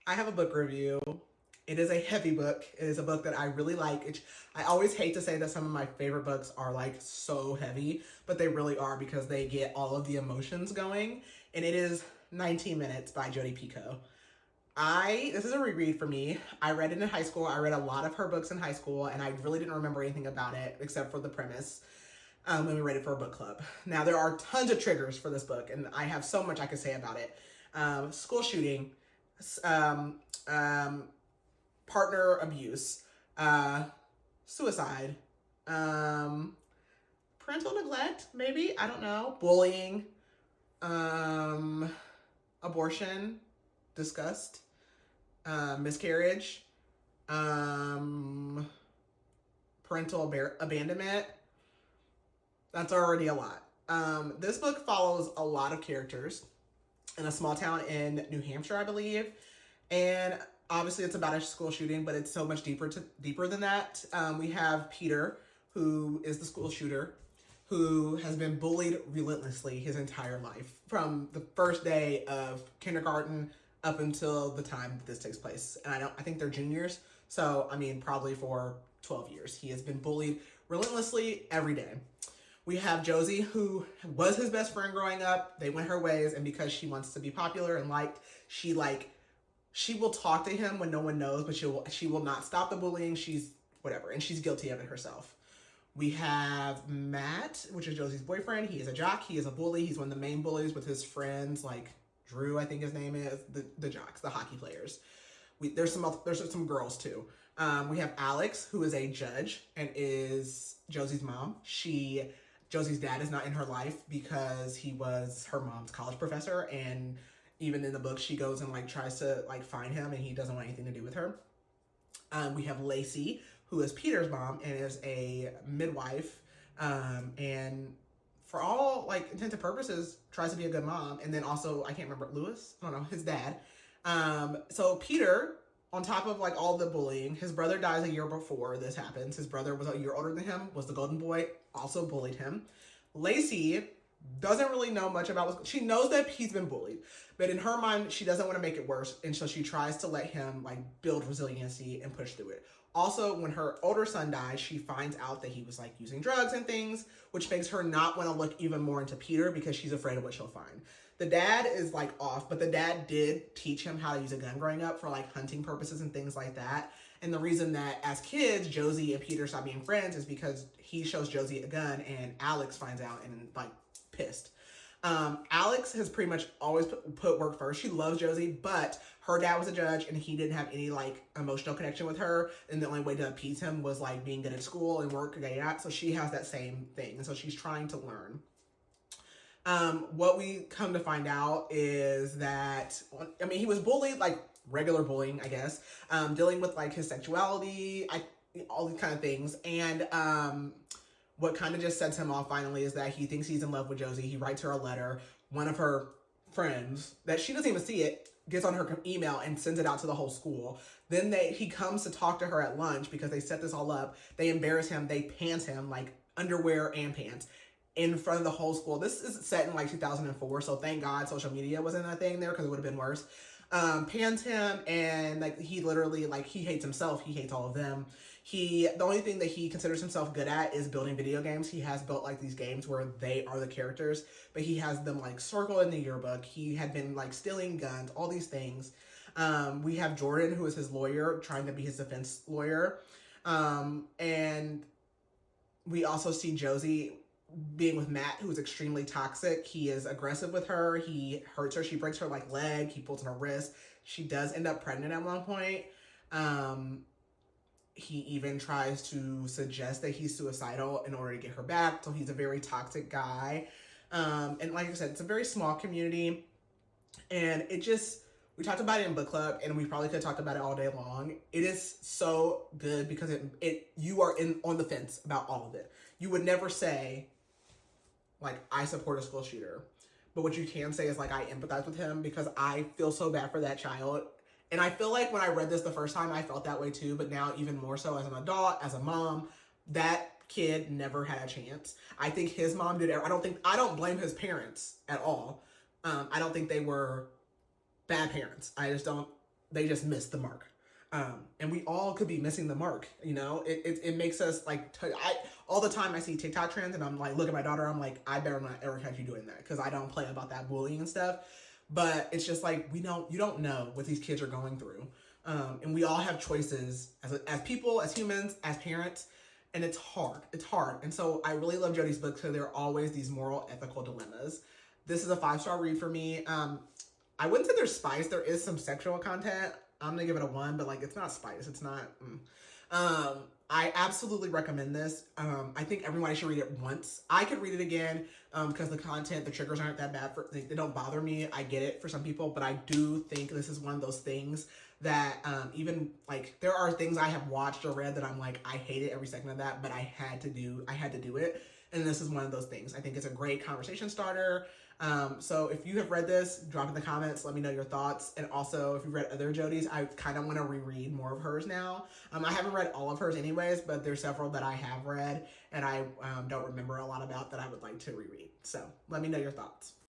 I have a book review. It is a heavy book. It is a book that I really like. I always hate to say that some of my favorite books are like so heavy, but they really are because they get all of the emotions going. And it is 19 Minutes by Jodi Picoult. This is a reread for me. I read it in high school. I read a lot of her books in high school, and I really didn't remember anything about it except for the premise when we read it for a book club. Now, there are tons of triggers for this book, and I have so much I could say about it. School shooting, um, um, partner abuse, suicide, parental neglect, maybe, I don't know, bullying, abortion, disgust, miscarriage, parental abandonment. That's already a lot. This book follows a lot of characters in a small town in New Hampshire, I believe. And obviously it's about a school shooting, but it's so much deeper than that. We have Peter, who is the school shooter, who has been bullied relentlessly his entire life from the first day of kindergarten up until the time that this takes place. And I think they're juniors. So, I mean, probably for 12 years. He has been bullied relentlessly every day. We have Josie, who was his best friend growing up. They went her ways, and because she wants to be popular and liked, she will talk to him when no one knows, but she will not stop the bullying. She's whatever, and she's guilty of it herself. We have Matt, which is Josie's boyfriend. He is a jock. He is a bully. He's one of the main bullies with his friends, like Drew, I think his name is, the jocks, the hockey players. There's some girls too. We have Alex, who is a judge and is Josie's mom. Josie's dad is not in her life because he was her mom's college professor, and even in the book, she goes and tries to find him, and he doesn't want anything to do with her. We have Lacey, who is Peter's mom and is a midwife, and for all intents and purposes, tries to be a good mom. And then also, I can't remember, Lewis, I don't know, his dad. So Peter, on top of all the bullying, his brother dies a year before this happens. His brother was a year older than him, was the golden boy, also bullied him. Lacey doesn't really know much about she knows that he's been bullied, but in her mind, she doesn't want to make it worse, and so she tries to let him build resiliency and push through it. Also, when her older son dies, she finds out that he was using drugs and things, which makes her not want to look even more into Peter because she's afraid of what she'll find. The dad is off, but the dad did teach him how to use a gun growing up for hunting purposes and things like that. And the reason that as kids, Josie and Peter stop being friends is because he shows Josie a gun and Alex finds out and pissed. Alex has pretty much always put work first. She loves Josie, but her dad was a judge and he didn't have any emotional connection with her. And the only way to appease him was being good at school and work, getting out. So she has that same thing. And so she's trying to learn. What we come to find out is that, he was bullied, regular bullying, I guess, dealing with his sexuality, all these kind of things. And, what kind of just sets him off finally is that he thinks he's in love with Josie. He writes her a letter. One of her friends, that she doesn't even see it, gets on her email and sends it out to the whole school. Then he comes to talk to her at lunch because they set this all up. They embarrass him. They pants him, underwear and pants, in front of the whole school. This is set in 2004, so thank God social media wasn't a thing there because it would have been worse. Pans him, and he literally he hates himself. He hates all of them. The only thing that he considers himself good at is building video games. He has built these games where they are the characters, but he has them circled in the yearbook. He had been stealing guns, all these things. We have Jordan, who is his lawyer, trying to be his defense lawyer. And we also see Josie being with Matt, who is extremely toxic. He is aggressive with her. He hurts her. She breaks her leg. He pulls on her wrist. She does end up pregnant at one point. He even tries to suggest that he's suicidal in order to get her back. So he's a very toxic guy. And like I said, it's a very small community. And we talked about it in book club, and we probably could have talked about it all day long. It is so good because you are on the fence about all of it. You would never say, I support a school shooter. But what you can say is, I empathize with him because I feel so bad for that child. And I feel when I read this the first time, I felt that way too. But now even more so as an adult, as a mom, that kid never had a chance. I think his mom did. I don't blame his parents at all. I don't think they were bad parents. I just don't they just missed the mark. And we all could be missing the mark, you know. It makes us like all the time I see TikTok trends and I'm like, look at my daughter, I'm like, I better not ever catch you doing that, because I don't play about that bullying and stuff. But it's just like, you don't know what these kids are going through. And we all have choices as people, as humans, as parents, and it's hard. It's hard. And so I really love Jodi's books because there are always these moral, ethical dilemmas. This is a 5-star read for me. I wouldn't say there's spice. There is some sexual content. I'm gonna give it a 1, but like, it's not spice. It's not. I absolutely recommend this. I think everybody should read it once. I could read it again because the content, the triggers aren't that bad. They don't bother me. I get it for some people, but I do think this is one of those things that even like, there are things I have watched or read that I'm like, I hated every second of that, but I had to do it. And this is one of those things. I think it's a great conversation starter. So if you have read this, drop in the comments, let me know your thoughts. And also, if you've read other Jodi's, I kind of want to reread more of hers now. I haven't read all of hers anyways, but there's several that I have read and I don't remember a lot about that I would like to reread. So let me know your thoughts.